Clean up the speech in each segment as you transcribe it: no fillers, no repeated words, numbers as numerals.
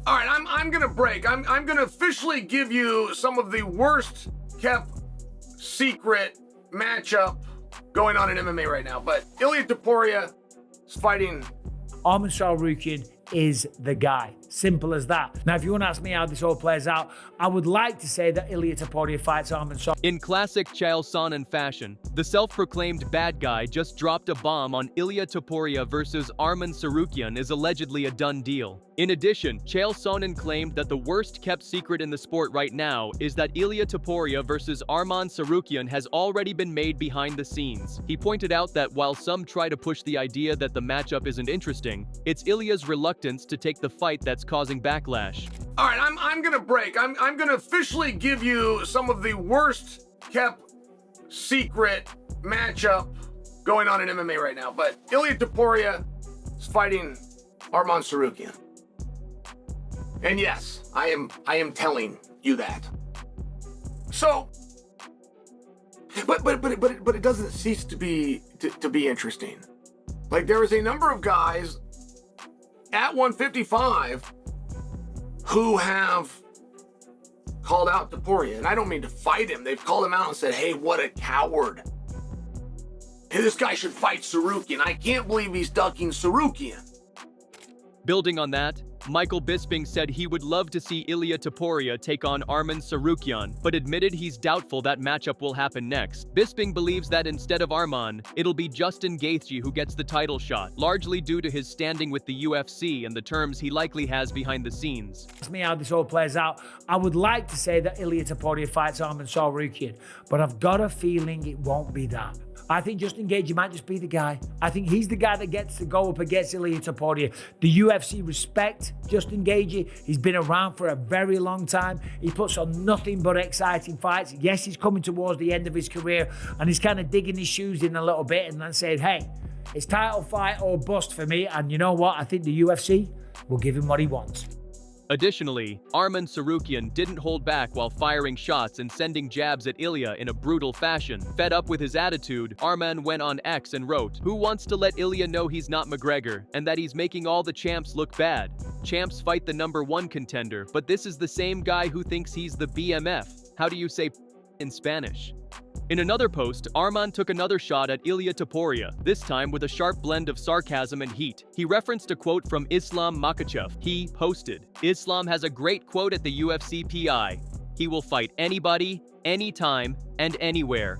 All right, I'm gonna break. I'm gonna officially give you some of the worst kept secret matchup going on in MMA right now. But Ilia Topuria is fighting. Arman Tsarukyan is the guy. Simple as that. Now, if you want to ask me how this all plays out, I would like to say that Ilia Topuria fights Arman Tsarukyan. In classic Chael Sonen fashion, the self-proclaimed bad guy just dropped a bomb on Ilia Topuria versus Arman Tsarukyan is allegedly a done deal. In addition, Chael Sonen claimed that the worst kept secret in the sport right now is that Ilia Topuria versus Arman Tsarukyan has already been made behind the scenes. He pointed out that while some try to push the idea that the matchup isn't interesting, it's Ilia's reluctance to take the fight that's causing backlash. All right, I'm gonna break. I'm gonna officially give you some of the worst kept secret matchup going on in MMA right now. But Ilia Topuria is fighting Arman Tsarukyan. And yes, I am telling you that. So, but it doesn't cease to be interesting. Like, there is a number of guys at 155 who have called out Topuria, and I don't mean to fight him. They've called him out and said, "Hey, what a coward! Hey, this guy should fight Tsarukyan. I can't believe he's ducking Tsarukyan." Building on that, Michael Bisping said he would love to see Ilia Topuria take on Arman Tsarukyan, but admitted he's doubtful that matchup will happen next. Bisping believes that instead of Arman, it'll be Justin Gaethje who gets the title shot, largely due to his standing with the UFC and the terms he likely has behind the scenes. Ask me how this all plays out. I would like to say that Ilia Topuria fights Arman Tsarukyan, but I've got a feeling it won't be that. I think Justin Gaethje might just be the guy. I think he's the guy that gets to go up against Ilia Topuria. The UFC respect Justin Gaethje. He's been around for a very long time. He puts on nothing but exciting fights. Yes, he's coming towards the end of his career, and he's kind of digging his shoes in a little bit and then saying, hey, it's title fight or bust for me. And you know what? I think the UFC will give him what he wants. Additionally, Arman Tsarukyan didn't hold back while firing shots and sending jabs at Ilia in a brutal fashion. Fed up with his attitude, Arman went on X and wrote, "Who wants to let Ilia know he's not McGregor and that he's making all the champs look bad? Champs fight the #1 contender, but this is the same guy who thinks he's the BMF. How do you say in Spanish?" In another post, Arman took another shot at Ilia Topuria, this time with a sharp blend of sarcasm and heat. He referenced a quote from Islam Makhachev. He posted, "Islam has a great quote at the UFC PI. He will fight anybody, anytime, and anywhere.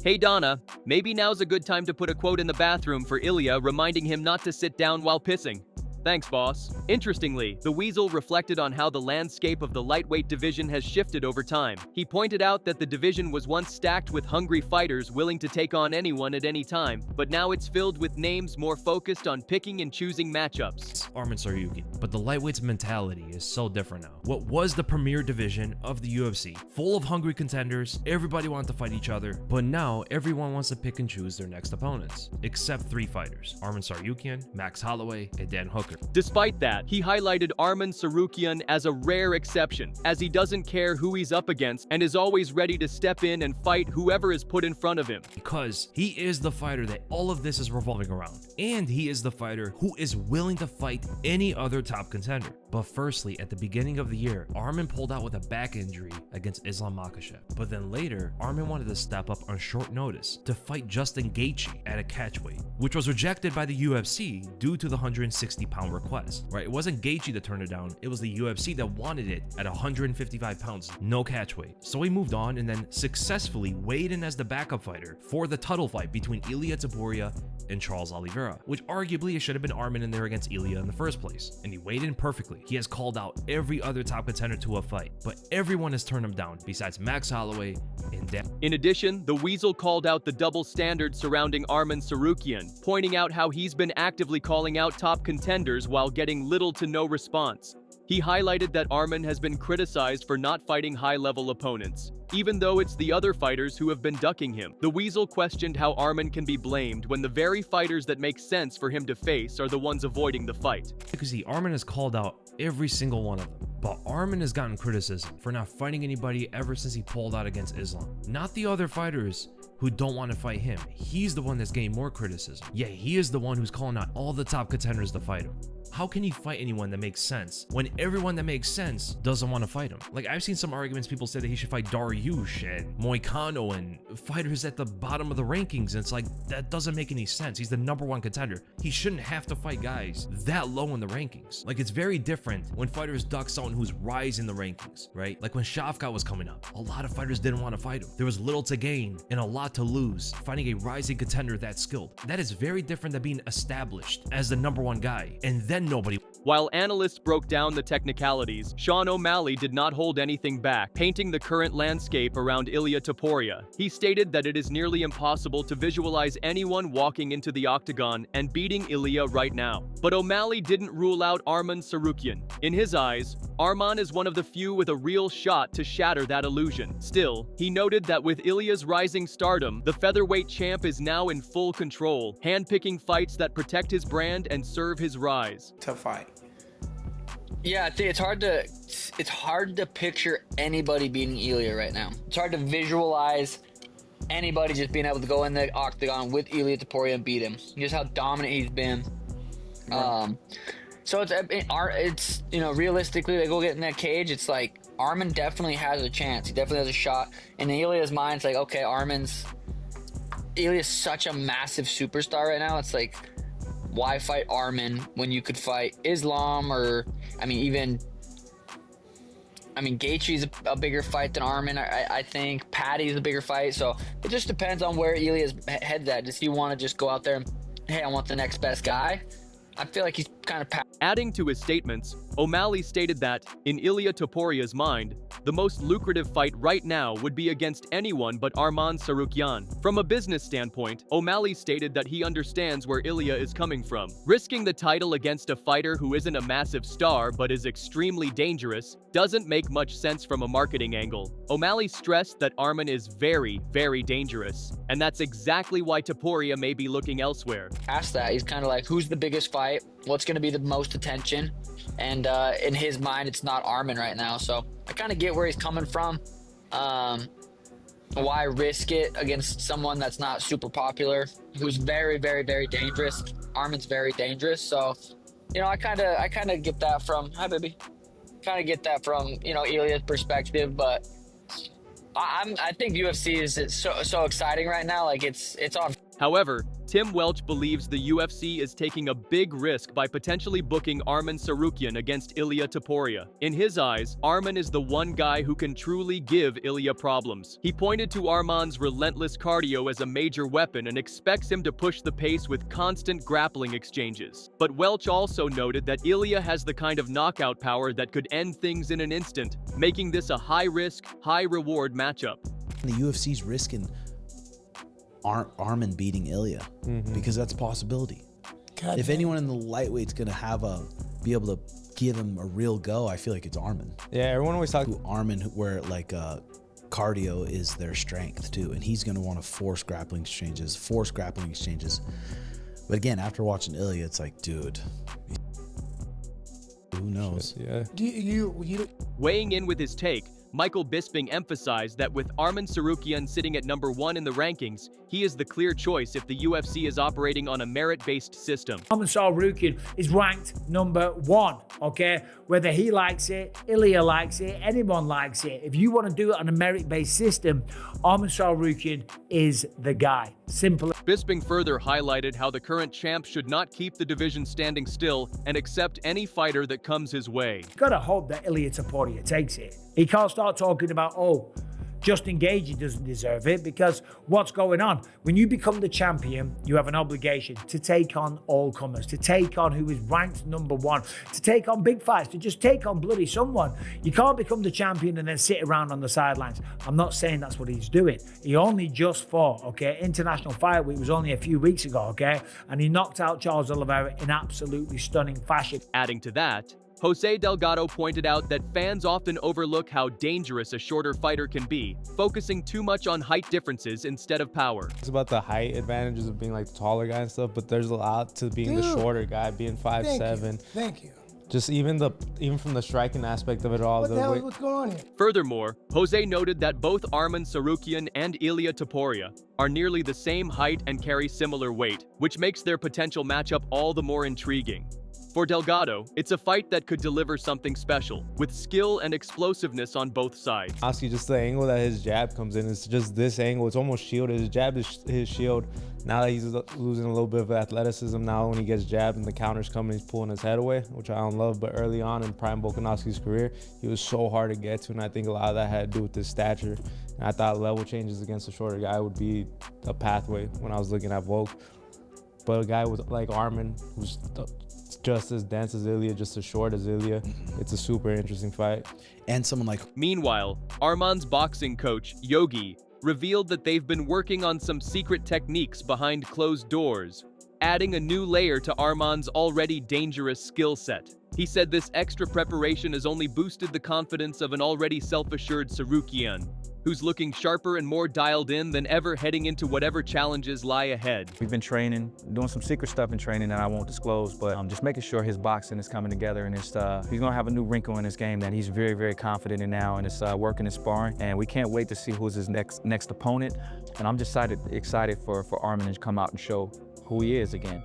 Hey Donna, maybe now's a good time to put a quote in the bathroom for Ilia reminding him not to sit down while pissing. Thanks, boss." Interestingly, the Weasel reflected on how the landscape of the lightweight division has shifted over time. He pointed out that the division was once stacked with hungry fighters willing to take on anyone at any time, but now it's filled with names more focused on picking and choosing matchups. Arman Tsarukyan, but the lightweight's mentality is so different now. What was the premier division of the UFC, full of hungry contenders, everybody wanted to fight each other, but now everyone wants to pick and choose their next opponents, except 3 fighters, Arman Tsarukyan, Max Holloway, and Dan Hooker. Despite that, he highlighted Arman Tsarukyan as a rare exception, as he doesn't care who he's up against and is always ready to step in and fight whoever is put in front of him. Because he is the fighter that all of this is revolving around, and he is the fighter who is willing to fight any other top contender. But firstly, at the beginning of the year, Arman pulled out with a back injury against Islam Makhachev. But then later, Arman wanted to step up on short notice to fight Justin Gaethje at a catchweight, which was rejected by the UFC due to the 160-pound request, right? It wasn't Gaethje that turned it down, it was the UFC that wanted it at 155 pounds, no catchweight. So he moved on and then successfully weighed in as the backup fighter for the title fight between Ilia Topuria and Charles Oliveira, which arguably it should have been Arman in there against Ilia in the first place. And he weighed in perfectly. He has called out every other top contender to a fight, but everyone has turned him down besides Max Holloway and Dan. In addition, the Weasel called out the double standard surrounding Arman Tsarukyan, pointing out how he's been actively calling out top contenders while getting little to no response. He highlighted that Arman has been criticized for not fighting high-level opponents, even though it's the other fighters who have been ducking him. The Weasel questioned how Arman can be blamed when the very fighters that make sense for him to face are the ones avoiding the fight. Because see, Arman has called out every single one of them, but Arman has gotten criticism for not fighting anybody ever since he pulled out against Islam. Not the other fighters who don't want to fight him. He's the one that's getting more criticism. Yeah, he is the one who's calling out all the top contenders to fight him. How can he fight anyone that makes sense when everyone that makes sense doesn't want to fight him? Like, I've seen some arguments, people say that he should fight Dariush and Moicano and fighters at the bottom of the rankings, and it's like, that doesn't make any sense. He's the #1 contender. He shouldn't have to fight guys that low in the rankings. Like, it's very different when fighters duck someone who's rising the rankings, right? Like when Shavkat was coming up, a lot of fighters didn't want to fight him. There was little to gain and a lot to lose fighting a rising contender that skilled. That is very different than being established as the #1 guy and then nobody. While analysts broke down the technicalities, Sean O'Malley did not hold anything back, painting the current landscape around Ilia Topuria. He stated that it is nearly impossible to visualize anyone walking into the octagon and beating Ilia right now. But O'Malley didn't rule out Arman Tsarukyan. In his eyes, Arman is one of the few with a real shot to shatter that illusion. Still, he noted that with Ilia's rising stardom, the featherweight champ is now in full control, handpicking fights that protect his brand and serve his rise. Tough fight. Yeah, I think it's hard to picture anybody beating Ilia right now. It's hard to visualize anybody just being able to go in the octagon with Ilia Topuria and beat him. Just how dominant he's been. So it's realistically, they go get in that cage. It's like Arman definitely has a chance. He definitely has a shot. And in Ilia's mind, it's like, okay, Ilia's such a massive superstar right now. It's like, why fight Arman when you could fight Islam or, Gaethje's a bigger fight than Arman. I think Patty's a bigger fight. So it just depends on where Ilia's head's at. Does he want to just go out there and, hey, I want the next best guy? I feel like he's kind of... Adding to his statements, O'Malley stated that, in Ilia Topuria's mind, the most lucrative fight right now would be against anyone but Arman Tsarukyan. From a business standpoint, O'Malley stated that he understands where Ilia is coming from. Risking the title against a fighter who isn't a massive star but is extremely dangerous doesn't make much sense from a marketing angle. O'Malley stressed that Arman is very, very dangerous, and that's exactly why Topuria may be looking elsewhere. Past that, he's kind of like, who's the biggest fight? What's going to be the most attention? And in his mind, it's not Arman right now. So I kind of get where he's coming from. Why risk it against someone that's not super popular, who's very, very, very dangerous? Arman's very dangerous. So, I kind of get that from, hi, baby. Kind of get that from, Ilia's perspective. But I think UFC is so exciting right now. Like it's on. However, Tim Welch believes the UFC is taking a big risk by potentially booking Arman Tsarukyan against Ilia Topuria. In his eyes, Arman is the one guy who can truly give Ilia problems. He pointed to Arman's relentless cardio as a major weapon and expects him to push the pace with constant grappling exchanges. But Welch also noted that Ilia has the kind of knockout power that could end things in an instant, making this a high-risk, high-reward matchup. The UFC's risking Arman beating Ilia because that's a possibility. If anyone in the lightweight's gonna be able to give him a real go, I feel like it's Arman. Yeah, everyone always talks Arman, where cardio is their strength too, and he's gonna want to force grappling exchanges. But again, after watching Ilia, it's like, dude, who knows? Yeah. Weighing in with his take, Michael Bisping emphasized that with Arman Tsarukyan sitting at #1 in the rankings, he is the clear choice if the UFC is operating on a merit-based system. Arman Tsarukyan is ranked #1, okay? Whether he likes it, Ilia likes it, anyone likes it. If you want to do it on a merit-based system, Arman Tsarukyan is the guy. Simple. Bisping further highlighted how the current champ should not keep the division standing still and accept any fighter that comes his way. Gotta hope that Ilia Topuria takes it. He can't start talking about, Justin Gaethje doesn't deserve it, because what's going on? When you become the champion, you have an obligation to take on all comers, to take on who is ranked #1, to take on big fights, to just take on bloody someone. You can't become the champion and then sit around on the sidelines. I'm not saying that's what he's doing. He only just fought, okay? International Fight Week was only a few weeks ago, okay? And he knocked out Charles Oliveira in absolutely stunning fashion. Adding to that, Jose Delgado pointed out that fans often overlook how dangerous a shorter fighter can be, focusing too much on height differences instead of power. It's about the height advantages of being like the taller guy and stuff, but there's a lot to being the shorter guy, being 5'7". Thank you. Just even from the striking aspect of it all. What the hell is what's going on here? Furthermore, Jose noted that both Arman Tsarukyan and Ilia Topuria are nearly the same height and carry similar weight, which makes their potential matchup all the more intriguing. For Delgado, it's a fight that could deliver something special, with skill and explosiveness on both sides. Honestly, just the angle that his jab comes in, it's just this angle. It's almost shielded. His jab is his shield. Now that he's losing a little bit of athleticism, now when he gets jabbed and the counters coming, he's pulling his head away, which I don't love. But early on in prime Volkanovski's career, he was so hard to get to, and I think a lot of that had to do with his stature. And I thought level changes against a shorter guy would be a pathway when I was looking at Volk. But a guy like Arman, who's just as dense as Ilia, just as short as Ilia, it's a super interesting fight. And someone like... Meanwhile, Arman's boxing coach, Yogi, revealed that they've been working on some secret techniques behind closed doors, adding a new layer to Arman's already dangerous skill set. He said this extra preparation has only boosted the confidence of an already self-assured Tsarukyan, who's looking sharper and more dialed in than ever heading into whatever challenges lie ahead. We've been training, doing some secret stuff in training that I won't disclose, but just making sure his boxing is coming together, and he's gonna have a new wrinkle in his game that he's very, very confident in now, and it's working in sparring, and we can't wait to see who's his next opponent, and I'm just excited for Arman to come out and show who he is again.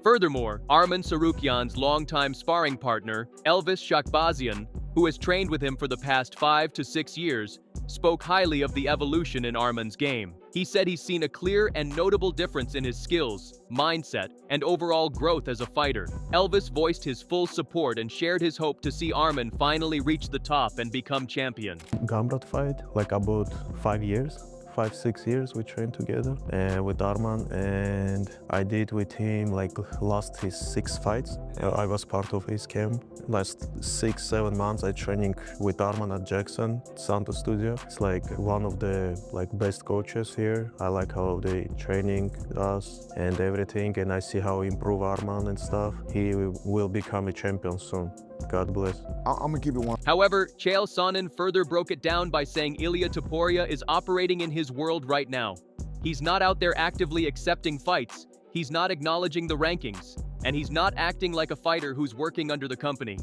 Furthermore, Arman Tsarukyan's longtime sparring partner, Elvis Shakbazian, who has trained with him for the past 5 to 6 years, spoke highly of the evolution in Arman's game. He said he's seen a clear and notable difference in his skills, mindset, and overall growth as a fighter. Elvis voiced his full support and shared his hope to see Arman finally reach the top and become champion. Gambrat fight, like about 5 years. 5-6 years we trained together with Arman, and I did with him like last his 6 fights. I was part of his camp. Last 6-7 months I training with Arman at Jackson Santo Studio. It's like one of the best coaches here. I like how they training us and everything, and I see how improve Arman and stuff. He will become a champion soon. God bless. I'm gonna keep it one. However, Chael Sonen further broke it down by saying Ilia Topuria is operating in his world right now. He's not out there actively accepting fights, he's not acknowledging the rankings, and he's not acting like a fighter who's working under the company.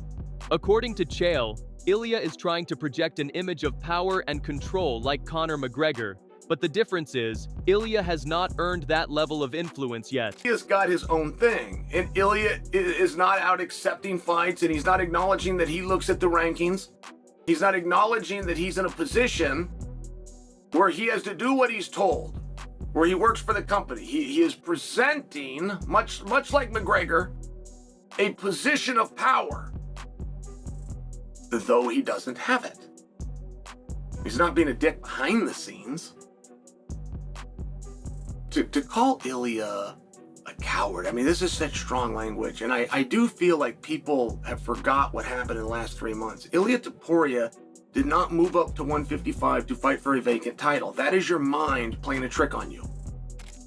According to Chael, Ilia is trying to project an image of power and control like Conor McGregor, but the difference is, Ilia has not earned that level of influence yet. He has got his own thing, and Ilia is not out accepting fights, and he's not acknowledging that he looks at the rankings. He's not acknowledging that he's in a position where he has to do what he's told, where he works for the company. He is presenting, much like McGregor, a position of power, though he doesn't have it. He's not being a dick behind the scenes. To call Ilia a coward, I mean, this is such strong language, and I do feel like people have forgot what happened in the last 3 months. Ilia Topuria did not move up to 155 to fight for a vacant title. That is your mind playing a trick on you.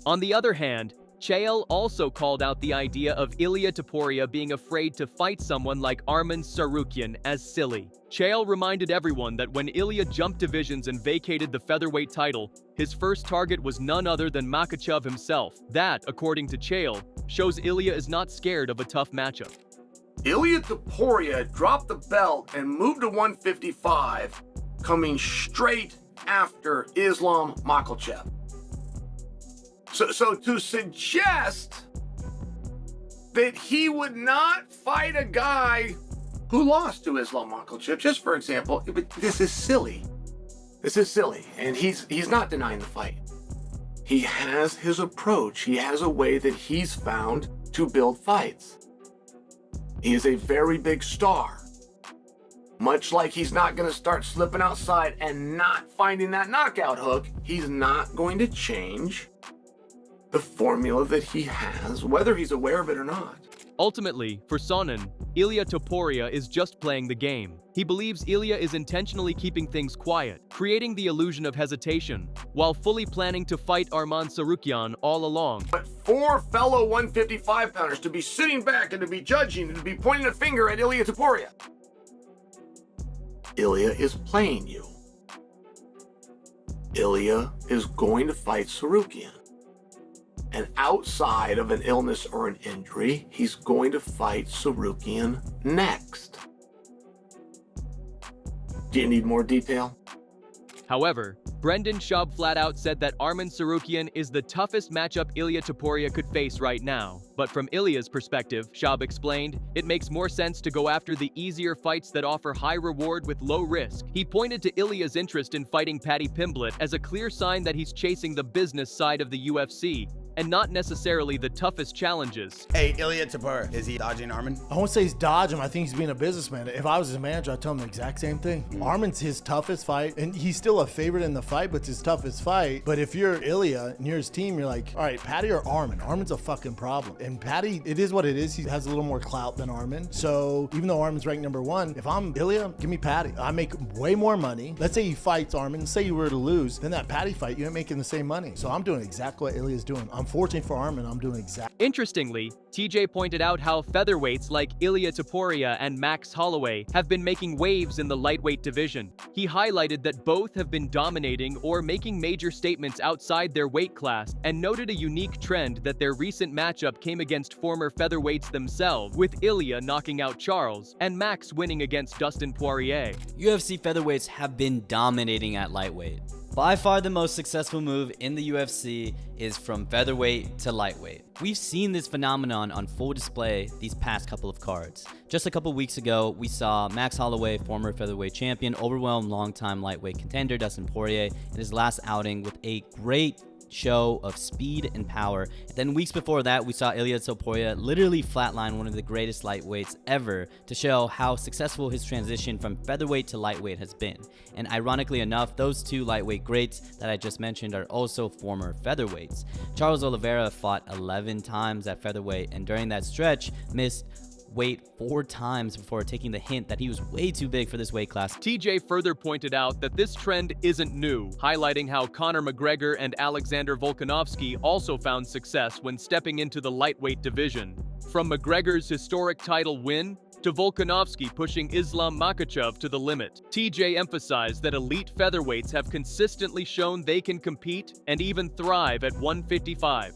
On the other hand, Chael also called out the idea of Ilia Topuria being afraid to fight someone like Arman Tsarukyan as silly. Chael reminded everyone that when Ilia jumped divisions and vacated the featherweight title, his first target was none other than Makhachev himself. That, according to Chael, shows Ilia is not scared of a tough matchup. Ilia Topuria dropped the belt and moved to 155, coming straight after Islam Makhachev. So to suggest that he would not fight a guy who lost to Islam Makhachev, just for example, this is silly. This is silly, and he's not denying the fight. He has his approach. He has a way that he's found to build fights. He is a very big star. Much like he's not going to start slipping outside and not finding that knockout hook, he's not going to change the formula that he has, whether he's aware of it or not. Ultimately, for Sonen, Ilia Topuria is just playing the game. He believes Ilia is intentionally keeping things quiet, creating the illusion of hesitation, while fully planning to fight Arman Tsarukyan all along. But 4 fellow 155-pounders to be sitting back and to be judging and to be pointing a finger at Ilia Topuria. Ilia is playing you. Ilia is going to fight Tsarukyan. And outside of an illness or an injury, he's going to fight Tsarukyan next. Do you need more detail? However, Brendan Schaub flat out said that Arman Tsarukyan is the toughest matchup Ilia Topuria could face right now. But from Ilia's perspective, Schaub explained, it makes more sense to go after the easier fights that offer high reward with low risk. He pointed to Ilia's interest in fighting Paddy Pimblett as a clear sign that he's chasing the business side of the UFC, and not necessarily the toughest challenges. Hey, Ilia Topuria, is he dodging Arman? I won't say he's dodging him. I think he's being a businessman. If I was his manager, I'd tell him the exact same thing. Arman's his toughest fight, and he's still a favorite in the fight, but it's his toughest fight. But if you're Ilia and you're his team, you're like, all right, Paddy or Arman? Arman's a fucking problem. And Paddy, it is what it is. He has a little more clout than Arman. So even though Arman's ranked #1, if I'm Ilia, give me Paddy. I make way more money. Let's say he fights Arman. Say you were to lose, then that Paddy fight, you ain't making the same money. So I'm doing exactly what Ilia's doing. Unfortunately for Arman, I'm doing exactly. Interestingly, TJ pointed out how featherweights like Ilia Topuria and Max Holloway have been making waves in the lightweight division. He highlighted that both have been dominating or making major statements outside their weight class, and noted a unique trend that their recent matchup came against former featherweights themselves, with Ilia knocking out Charles and Max winning against Dustin Poirier. UFC featherweights have been dominating at lightweight. By far the most successful move in the UFC is from featherweight to lightweight. We've seen this phenomenon on full display these past couple of cards. Just a couple weeks ago, we saw Max Holloway, former featherweight champion, overwhelm longtime lightweight contender Dustin Poirier in his last outing with a great show of speed and power. Then weeks before that, we saw Ilia Topuria literally flatline one of the greatest lightweights ever to show how successful his transition from featherweight to lightweight has been. And ironically enough, those two lightweight greats that I just mentioned are also former featherweights. Charles Oliveira fought 11 times at featherweight, and during that stretch missed weight 4 times before taking the hint that he was way too big for this weight class. TJ further pointed out that this trend isn't new, highlighting how Conor McGregor and Alexander Volkanovski also found success when stepping into the lightweight division. From McGregor's historic title win to Volkanovski pushing Islam Makhachev to the limit, TJ emphasized that elite featherweights have consistently shown they can compete and even thrive at 155.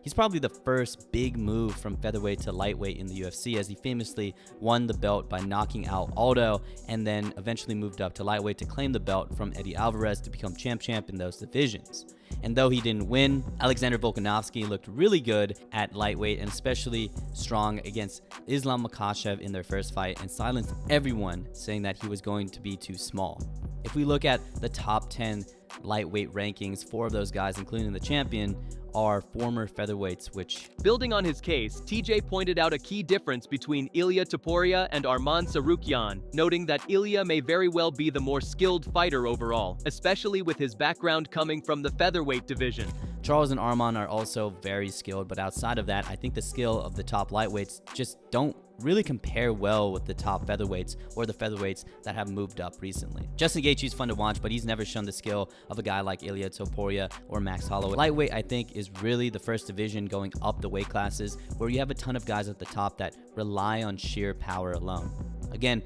He's probably the first big move from featherweight to lightweight in the UFC, as he famously won the belt by knocking out Aldo and then eventually moved up to lightweight to claim the belt from Eddie Alvarez to become champ in those divisions. And though he didn't win, Alexander Volkanovski looked really good at lightweight and especially strong against Islam Makhachev in their first fight and silenced everyone saying that he was going to be too small. If we look at the top 10 lightweight rankings, 4 of those guys, including the champion, are former featherweights, which... Building on his case, TJ pointed out a key difference between Ilia Topuria and Arman Tsarukyan, noting that Ilia may very well be the more skilled fighter overall, especially with his background coming from the featherweight division. Charles and Arman are also very skilled, but outside of that, I think the skill of the top lightweights just don't really compare well with the top featherweights or the featherweights that have moved up recently. Justin Gaethje's fun to watch, but he's never shown the skill of a guy like Ilia Topuria or Max Holloway. Lightweight, I think, is really the first division going up the weight classes where you have a ton of guys at the top that rely on sheer power alone. Again,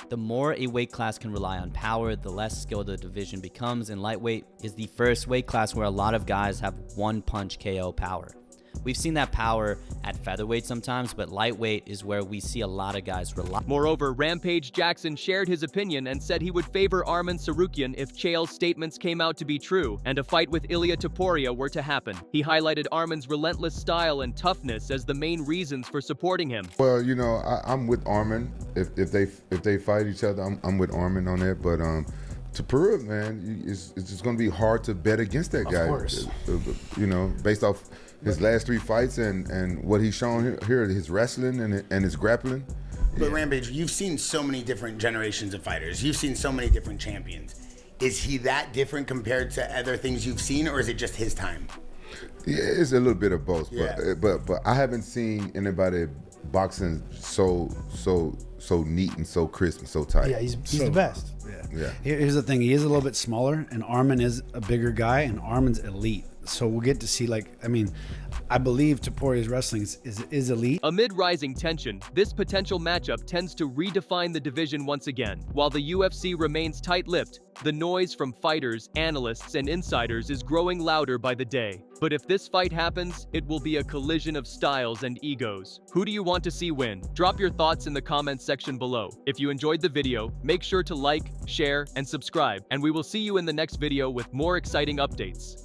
the more a weight class can rely on power, the less skilled the division becomes, and lightweight is the first weight class where a lot of guys have one-punch KO power. We've seen that power at featherweight sometimes, but lightweight is where we see a lot of guys rely. Moreover, Rampage Jackson shared his opinion and said he would favor Arman Tsarukyan if Chael's statements came out to be true and a fight with Ilia Topuria were to happen. He highlighted Arman's relentless style and toughness as the main reasons for supporting him. Well, you know, I'm with Arman. If they fight each other, I'm with Arman on that. But Topuria, man, it's just going to be hard to bet against that guy. Of course. You know, based off his last 3 fights and what he's shown here, his wrestling and his grappling. But Rampage, you've seen so many different generations of fighters. You've seen so many different champions. Is he that different compared to other things you've seen, or is it just his time? Yeah, it's a little bit of both. Yeah. But I haven't seen anybody boxing so neat and so crisp and so tight. Yeah, he's the best. Yeah. Here's the thing: he is a little bit smaller, and Arman is a bigger guy, and Arman's elite. So we'll get to see, like, I mean, I believe Topuria's wrestling is elite. Amid rising tension, this potential matchup tends to redefine the division once again. While the UFC remains tight-lipped, the noise from fighters, analysts, and insiders is growing louder by the day. But if this fight happens, it will be a collision of styles and egos. Who do you want to see win? Drop your thoughts in the comments section below. If you enjoyed the video, make sure to like, share, and subscribe, and we will see you in the next video with more exciting updates.